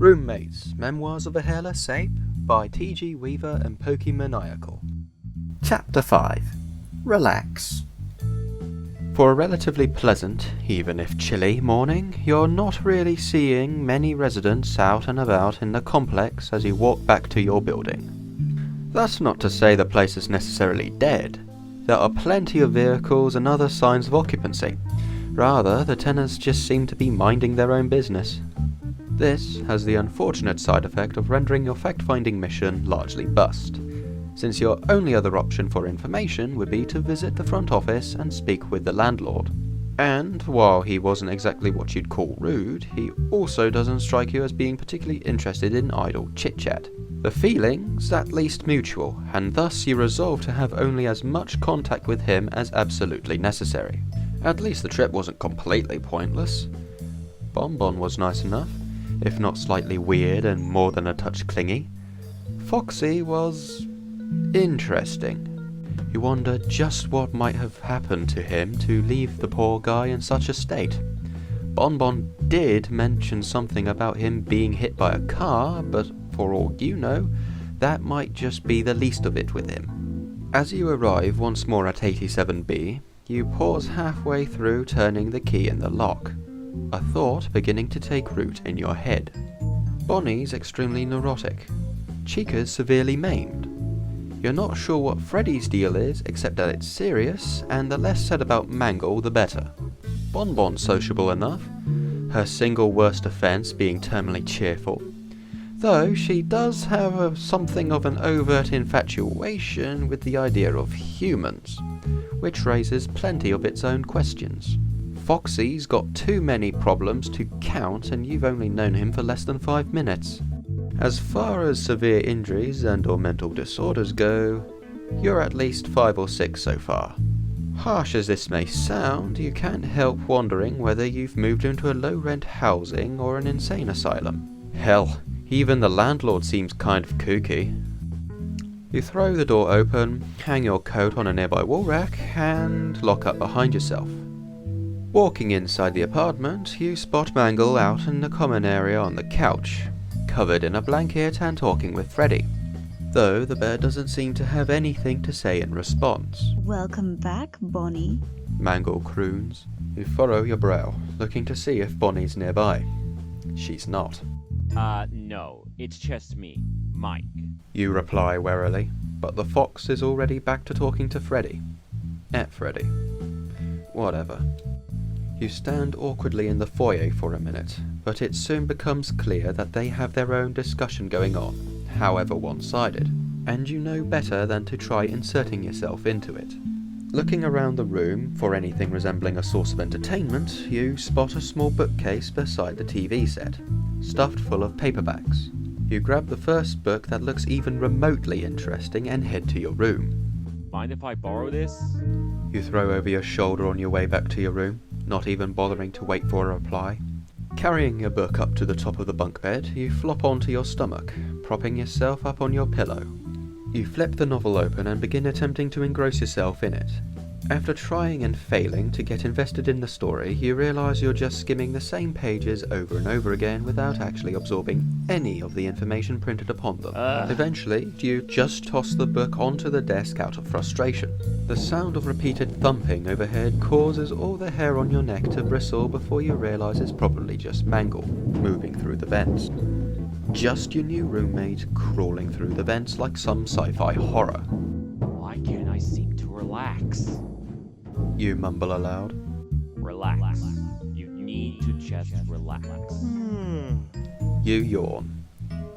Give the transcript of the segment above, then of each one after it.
Roommates, Memoirs of a Hairless Ape by TGWeaver and Pokemaniacal. Chapter 5. Relax. For a relatively pleasant, even if chilly, morning, you're not really seeing many residents out and about in the complex as you walk back to your building. That's not to say the place is necessarily dead. There are plenty of vehicles and other signs of occupancy. Rather, the tenants just seem to be minding their own business. This has the unfortunate side effect of rendering your fact-finding mission largely bust, since your only other option for information would be to visit the front office and speak with the landlord. And while he wasn't exactly what you'd call rude, he also doesn't strike you as being particularly interested in idle chit-chat. The feeling's at least mutual, and thus you resolve to have only as much contact with him as absolutely necessary. At least the trip wasn't completely pointless. Bonbon was nice enough, if not slightly weird and more than a touch clingy. Foxy was interesting. You wonder just what might have happened to him to leave the poor guy in such a state. Bonbon did mention something about him being hit by a car, but for all you know, that might just be the least of it with him. As you arrive once more at 87B, you pause halfway through turning the key in the lock, a thought beginning to take root in your head. Bonnie's extremely neurotic. Chica's severely maimed. You're not sure what Freddy's deal is, except that it's serious, and the less said about Mangle, the better. Bonbon's sociable enough, her single worst offence being terminally cheerful, though she does have something of an overt infatuation with the idea of humans, which raises plenty of its own questions. Foxy's got too many problems to count, and you've only known him for less than 5 minutes. As far as severe injuries and or mental disorders go, you're at least 5 or 6 so far. Harsh as this may sound, you can't help wondering whether you've moved into a low-rent housing or an insane asylum. Hell, even the landlord seems kind of kooky. You throw the door open, hang your coat on a nearby wall rack, and lock up behind yourself. Walking inside the apartment, you spot Mangle out in the common area on the couch, covered in a blanket and talking with Freddy, though the bear doesn't seem to have anything to say in response. Welcome back, Bonnie. Mangle croons. You furrow your brow, looking to see if Bonnie's nearby. She's not. No, it's just me, Mike. You reply warily, but the fox is already back to talking to Freddy. At Freddy. Whatever. You stand awkwardly in the foyer for a minute, but it soon becomes clear that they have their own discussion going on, however one-sided, and you know better than to try inserting yourself into it. Looking around the room for anything resembling a source of entertainment, you spot a small bookcase beside the TV set, stuffed full of paperbacks. You grab the first book that looks even remotely interesting and head to your room. Mind if I borrow this? You throw over your shoulder on your way back to your room, not even bothering to wait for a reply. Carrying your book up to the top of the bunk bed, you flop onto your stomach, propping yourself up on your pillow. You flip the novel open and begin attempting to engross yourself in it. After trying and failing to get invested in the story, you realise you're just skimming the same pages over and over again without actually absorbing any of the information printed upon them. Eventually, you just toss the book onto the desk out of frustration. The sound of repeated thumping overhead causes all the hair on your neck to bristle before you realise it's probably just Mangle, moving through the vents. Just your new roommate crawling through the vents like some sci-fi horror. Why can't I seem to relax? You mumble aloud. Relax. You need to just relax. You yawn.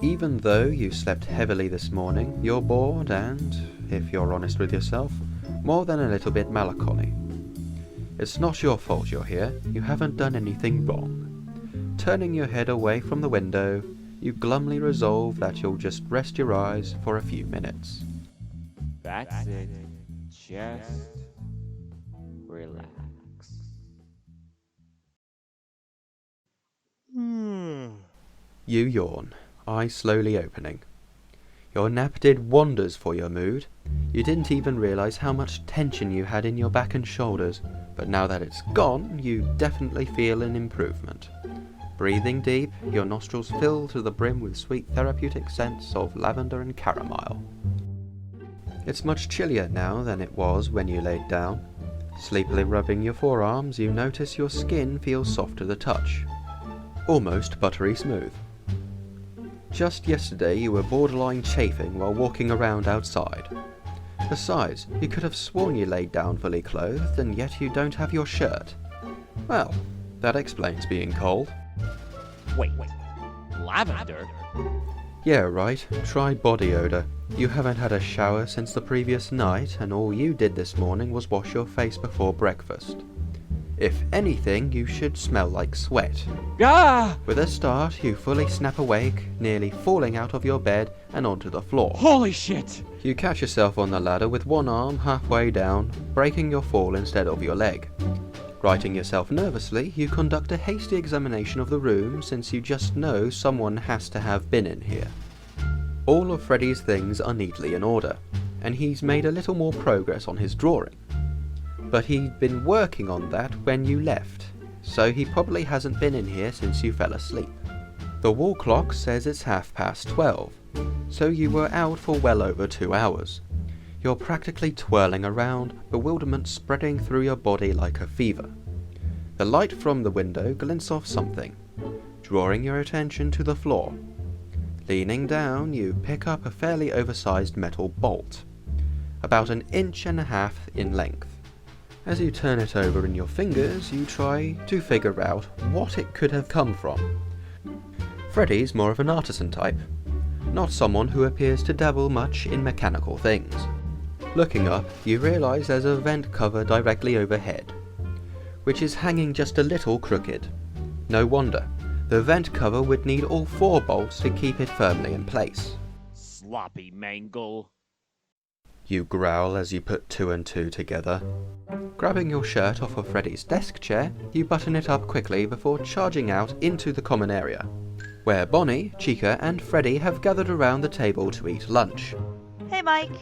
Even though you slept heavily this morning, you're bored and, if you're honest with yourself, more than a little bit melancholy. It's not your fault you're here. You haven't done anything wrong. Turning your head away from the window, you glumly resolve that you'll just rest your eyes for a few minutes. That's it. Just relax. You yawn, eyes slowly opening. Your nap did wonders for your mood. You didn't even realise how much tension you had in your back and shoulders, but now that it's gone, you definitely feel an improvement. Breathing deep, your nostrils fill to the brim with sweet therapeutic scents of lavender and chamomile. It's much chillier now than it was when you laid down. Sleepily rubbing your forearms, you notice your skin feels soft to the touch, almost buttery smooth. Just yesterday you were borderline chafing while walking around outside. Besides, you could have sworn you laid down fully clothed, and yet you don't have your shirt. Well, that explains being cold. Wait. Lavender? Yeah, right. Try body odour. You haven't had a shower since the previous night, and all you did this morning was wash your face before breakfast. If anything, you should smell like sweat. Ah! With a start, you fully snap awake, nearly falling out of your bed and onto the floor. Holy shit! You catch yourself on the ladder with one arm halfway down, breaking your fall instead of your leg. Righting yourself nervously, you conduct a hasty examination of the room, since you just know someone has to have been in here. All of Freddy's things are neatly in order, and he's made a little more progress on his drawing. But he'd been working on that when you left, so he probably hasn't been in here since you fell asleep. The wall clock says it's 12:30, so you were out for well over 2 hours. You're practically twirling around, bewilderment spreading through your body like a fever. The light from the window glints off something, drawing your attention to the floor. Leaning down, you pick up a fairly oversized metal bolt, about 1.5 inches in length. As you turn it over in your fingers, you try to figure out what it could have come from. Freddy's more of an artisan type, not someone who appears to dabble much in mechanical things. Looking up, you realise there's a vent cover directly overhead, which is hanging just a little crooked. No wonder. The vent cover would need all 4 bolts to keep it firmly in place. Sloppy mangle. You growl as you put 2 and 2 together. Grabbing your shirt off of Freddy's desk chair, you button it up quickly before charging out into the common area, where Bonnie, Chica and Freddy have gathered around the table to eat lunch. Hey, Mike.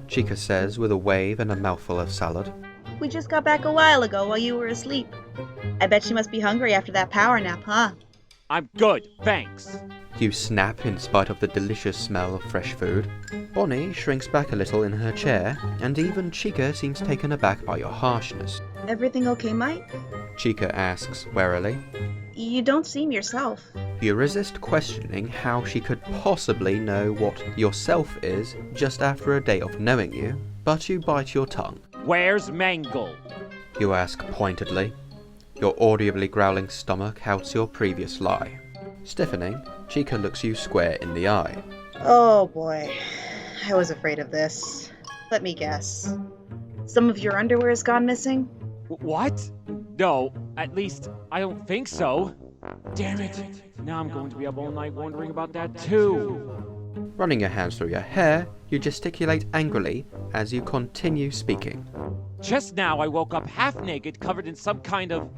Chica says with a wave and a mouthful of salad. We just got back a while ago while you were asleep. I bet you must be hungry after that power nap, huh? I'm good, thanks. You snap in spite of the delicious smell of fresh food. Bonnie shrinks back a little in her chair, and even Chica seems taken aback by your harshness. Everything okay, Mike? Chica asks warily. You don't seem yourself. You resist questioning how she could possibly know what yourself is just after a day of knowing you, but you bite your tongue. Where's Mangle? You ask pointedly. Your audibly growling stomach outs your previous lie. Stiffening, Chica looks you square in the eye. Oh boy, I was afraid of this. Let me guess. Some of your underwear has gone missing? What? No, at least I don't think so. Damn it. Now I'm going to be up all night wondering about that too. Running your hands through your hair, you gesticulate angrily as you continue speaking. Just now I woke up half naked, covered in some kind of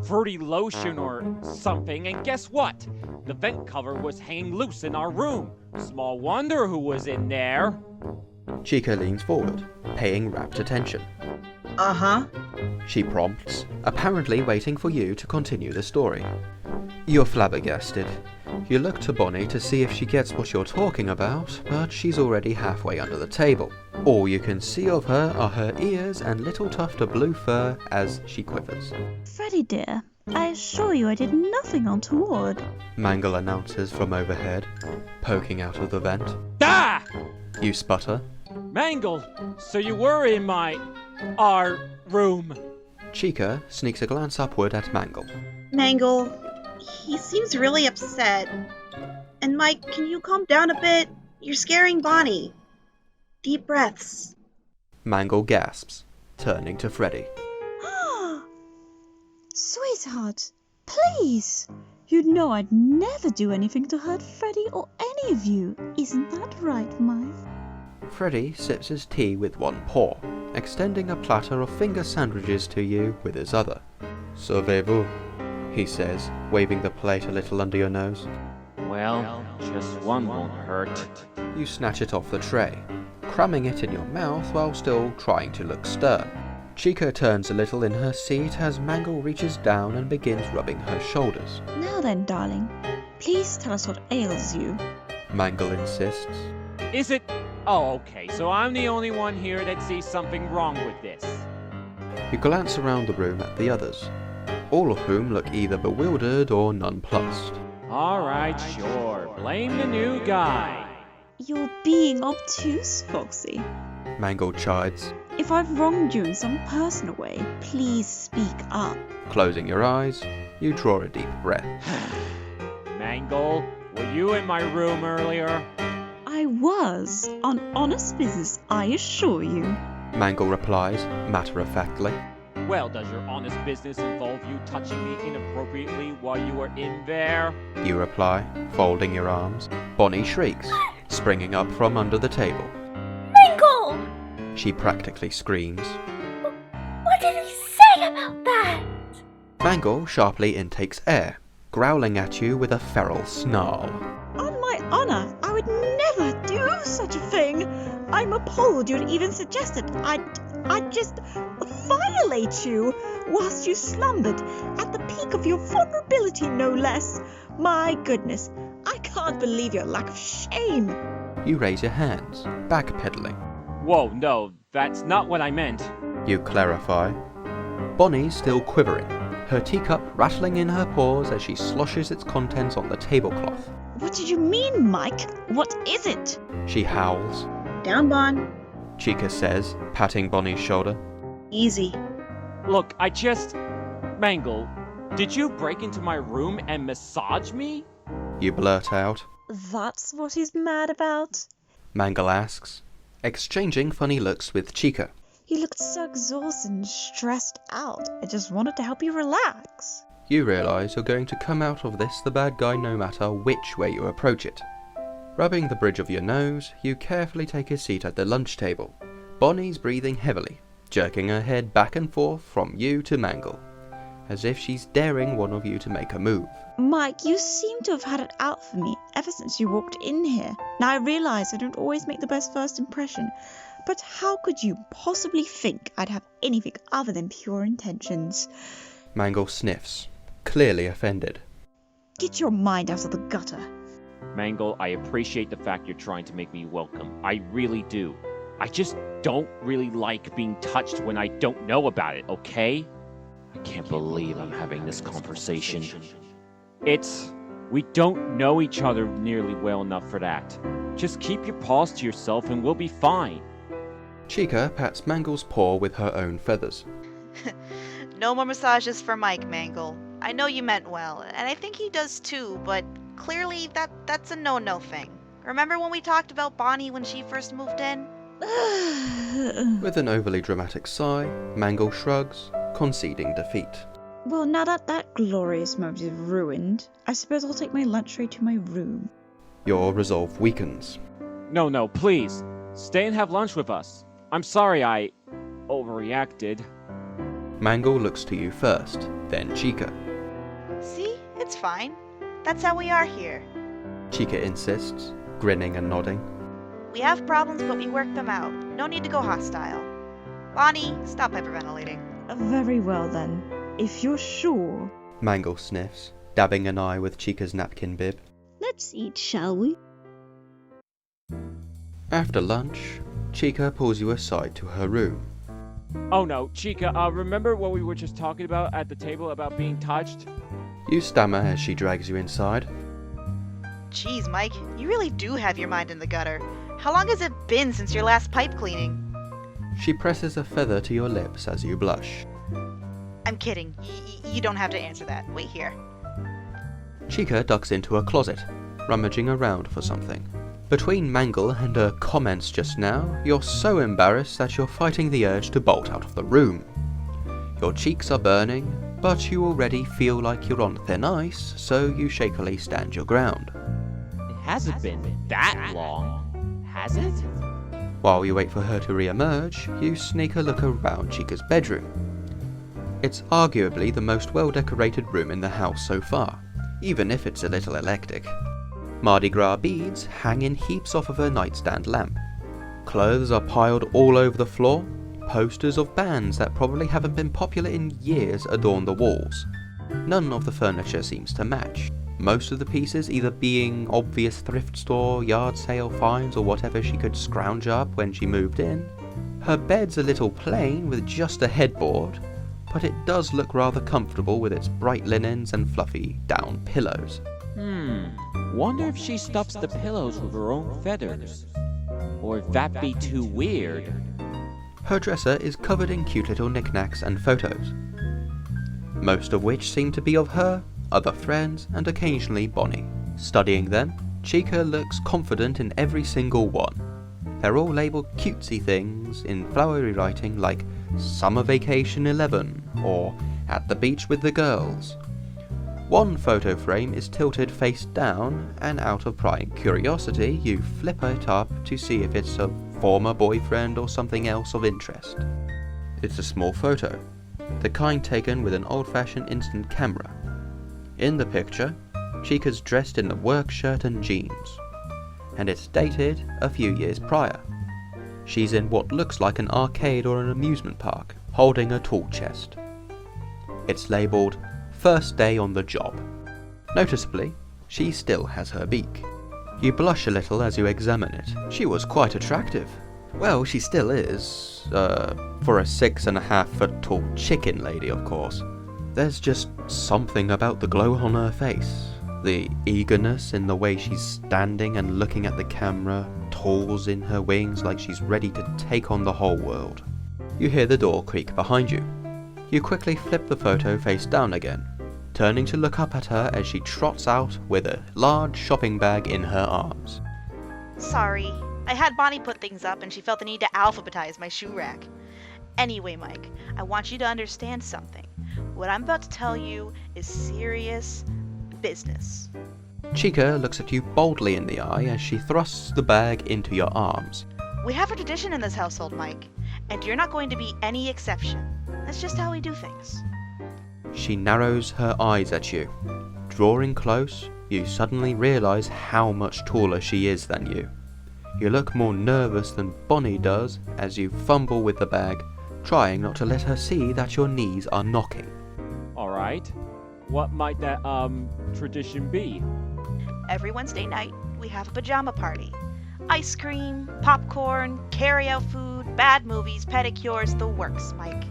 fruity lotion or something, and guess what? The vent cover was hanging loose in our room. Small wonder who was in there. Chica leans forward, paying rapt attention. Uh-huh. She prompts, apparently waiting for you to continue the story. You're flabbergasted. You look to Bonnie to see if she gets what you're talking about, but she's already halfway under the table. All you can see of her are her ears and little tuft of blue fur as she quivers. Freddy dear, I assure you I did nothing untoward. Mangle announces from overhead, poking out of the vent. Ah! You sputter. Mangle, so you were in our room. Chica sneaks a glance upward at Mangle. Mangle, he seems really upset. And Mike, can you calm down a bit? You're scaring Bonnie. Deep breaths. Mangle gasps, turning to Freddy. Sweetheart, please. You know I'd never do anything to hurt Freddy or any of you. Isn't that right, Mike? Freddy sips his tea with one paw, extending a platter of finger sandwiches to you with his other. Servez-vous, he says, waving the plate a little under your nose. Well, just one won't hurt. You snatch it off the tray, cramming it in your mouth while still trying to look stern. Chica turns a little in her seat as Mangle reaches down and begins rubbing her shoulders. Now then, darling, please tell us what ails you. Mangle insists. Is it? Oh, okay, so I'm the only one here that sees something wrong with this. You glance around the room at the others, all of whom look either bewildered or nonplussed. Alright, sure. Blame the new guy. You're being obtuse, Foxy. Mangle chides. If I've wronged you in some personal way, please speak up. Closing your eyes, you draw a deep breath. Mangle, were you in my room earlier? I was, on honest business, I assure you. Mangle replies, matter-of-factly. Well, does your honest business involve you touching me inappropriately while you were in there? You reply, folding your arms. Bonnie shrieks, springing up from under the table. Mangle! She practically screams. What did he say about that? Mangle sharply intakes air, growling at you with a feral snarl. On my honour, I would never do such a thing. I'm appalled you'd even suggested I'd just violate you whilst you slumbered, at the peak of your vulnerability no less. My goodness, I can't believe your lack of shame. You raise your hands, backpedaling. Whoa, no, that's not what I meant. You clarify. Bonnie's still quivering, her teacup rattling in her paws as she sloshes its contents on the tablecloth. What did you mean, Mike? What is it? She howls. Down, Bon. Chica says, patting Bonnie's shoulder. Easy. Look, Mangle, did you break into my room and massage me? You blurt out. That's what he's mad about? Mangle asks, exchanging funny looks with Chica. You looked so exhausted and stressed out. I just wanted to help you relax. You realise you're going to come out of this the bad guy no matter which way you approach it. Rubbing the bridge of your nose, you carefully take a seat at the lunch table. Bonnie's breathing heavily, jerking her head back and forth from you to Mangle, as if she's daring one of you to make a move. Mike, you seem to have had it out for me ever since you walked in here. Now I realise I don't always make the best first impression, but how could you possibly think I'd have anything other than pure intentions? Mangle sniffs, clearly offended. Get your mind out of the gutter. Mangle, I appreciate the fact you're trying to make me welcome. I really do. I just don't really like being touched when I don't know about it, okay? I can't believe I'm having this conversation. We don't know each other nearly well enough for that. Just keep your paws to yourself and we'll be fine. Chica pats Mangle's paw with her own feathers. No more massages for Mike, Mangle. I know you meant well, and I think he does too, but clearly that's a no-no thing. Remember when we talked about Bonnie when she first moved in? With an overly dramatic sigh, Mangle shrugs, conceding defeat. Well, now that glorious moment is ruined, I suppose I'll take my lunch tray to my room. Your resolve weakens. No, please. Stay and have lunch with us. I'm sorry I overreacted. Mangle looks to you first, then Chica. See? It's fine. That's how we are here. Chica insists, grinning and nodding. We have problems, but we work them out. No need to go hostile. Bonnie, stop hyperventilating. Very well then, if you're sure. Mangle sniffs, dabbing an eye with Chica's napkin bib. Let's eat, shall we? After lunch, Chica pulls you aside to her room. Oh no, Chica, remember what we were just talking about at the table about being touched? You stammer as she drags you inside. Jeez, Mike, you really do have your mind in the gutter. How long has it been since your last pipe cleaning? She presses a feather to your lips as you blush. I'm kidding. You don't have to answer that. Wait here. Chica ducks into a closet, rummaging around for something. Between Mangle and her comments just now, you're so embarrassed that you're fighting the urge to bolt out of the room. Your cheeks are burning, but you already feel like you're on thin ice, so you shakily stand your ground. It hasn't been that long, has it? While you wait for her to re-emerge, you sneak a look around Chica's bedroom. It's arguably the most well-decorated room in the house so far, even if it's a little eclectic. Mardi Gras beads hang in heaps off of her nightstand lamp. Clothes are piled all over the floor, Posters of bands that probably haven't been popular in years adorn the walls. None of the furniture seems to match, most of the pieces either being obvious thrift store, yard sale finds, or whatever she could scrounge up when she moved in. Her bed's a little plain with just a headboard, but it does look rather comfortable with its bright linens and fluffy down pillows. Wonder if she stuffs the pillows with her own feathers. Or if that'd be too weird. Her dresser is covered in cute little knickknacks and photos, most of which seem to be of her, other friends, and occasionally Bonnie. Studying them, Chica looks confident in every single one. They're all labelled cutesy things in flowery writing like Summer Vacation 11 or At the Beach with the Girls. One photo frame is tilted face down, and out of prying curiosity you flip it up to see if it's a former boyfriend or something else of interest. It's a small photo, the kind taken with an old-fashioned instant camera. In the picture, Chica's dressed in the work shirt and jeans, and it's dated a few years prior. She's in what looks like an arcade or an amusement park, holding a tool chest. It's labelled First Day on the Job. Noticeably, she still has her beak. You blush a little as you examine it. She was quite attractive. Well, she still is, for a 6.5 foot tall chicken lady, of course. There's just something about the glow on her face. The eagerness in the way she's standing and looking at the camera, toes in her wings like she's ready to take on the whole world. You hear the door creak behind you. You quickly flip the photo face down again, turning to look up at her as she trots out with a large shopping bag in her arms. Sorry, I had Bonnie put things up and she felt the need to alphabetize my shoe rack. Anyway, Mike, I want you to understand something. What I'm about to tell you is serious business. Chica looks at you boldly in the eye as she thrusts the bag into your arms. We have a tradition in this household, Mike, and you're not going to be any exception. That's just how we do things. She narrows her eyes at you. Drawing close, you suddenly realize how much taller she is than you. You look more nervous than Bonnie does as you fumble with the bag, trying not to let her see that your knees are knocking. Alright. What might that, tradition be? Every Wednesday night, we have a pajama party. Ice cream, popcorn, carry-out food, bad movies, pedicures, the works, Mike.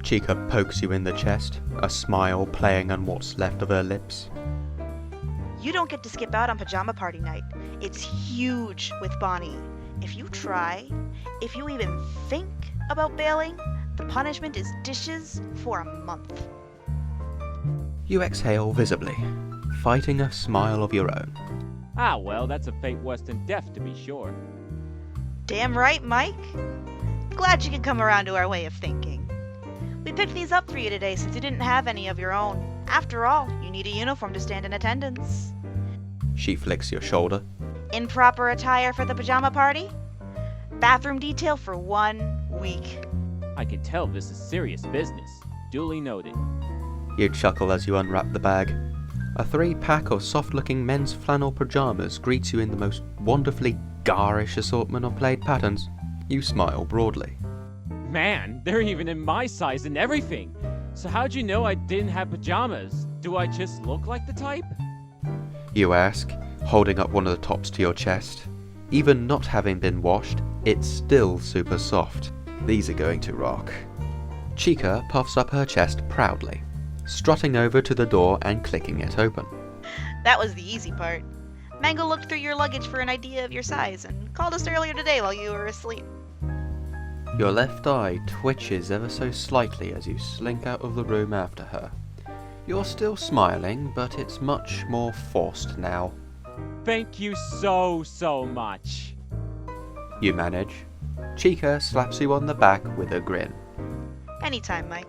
Chica pokes you in the chest, a smile playing on what's left of her lips. You don't get to skip out on pajama party night. It's huge with Bonnie. If you try, if you even think about bailing, the punishment is dishes for a month. You exhale visibly, fighting a smile of your own. Ah, well, that's a fate worse than death, to be sure. Damn right, Mike. Glad you could come around to our way of thinking. We picked these up for you today since you didn't have any of your own. After all, you need a uniform to stand in attendance. She flicks your shoulder. In proper attire for the pajama party? Bathroom detail for 1 week. I can tell this is serious business. Duly noted. You chuckle as you unwrap the bag. A 3-pack of soft-looking men's flannel pajamas greets you in the most wonderfully garish assortment of plaid patterns. You smile broadly. Man, they're even in my size and everything. So how'd you know I didn't have pajamas? Do I just look like the type? You ask, holding up one of the tops to your chest. Even not having been washed, it's still super soft. These are going to rock. Chica puffs up her chest proudly, strutting over to the door and clicking it open. That was the easy part. Mango looked through your luggage for an idea of your size and called us earlier today while you were asleep. Your left eye twitches ever so slightly as you slink out of the room after her. You're still smiling, but it's much more forced now. Thank you so much. You manage. Chica slaps you on the back with a grin. Anytime, Mike.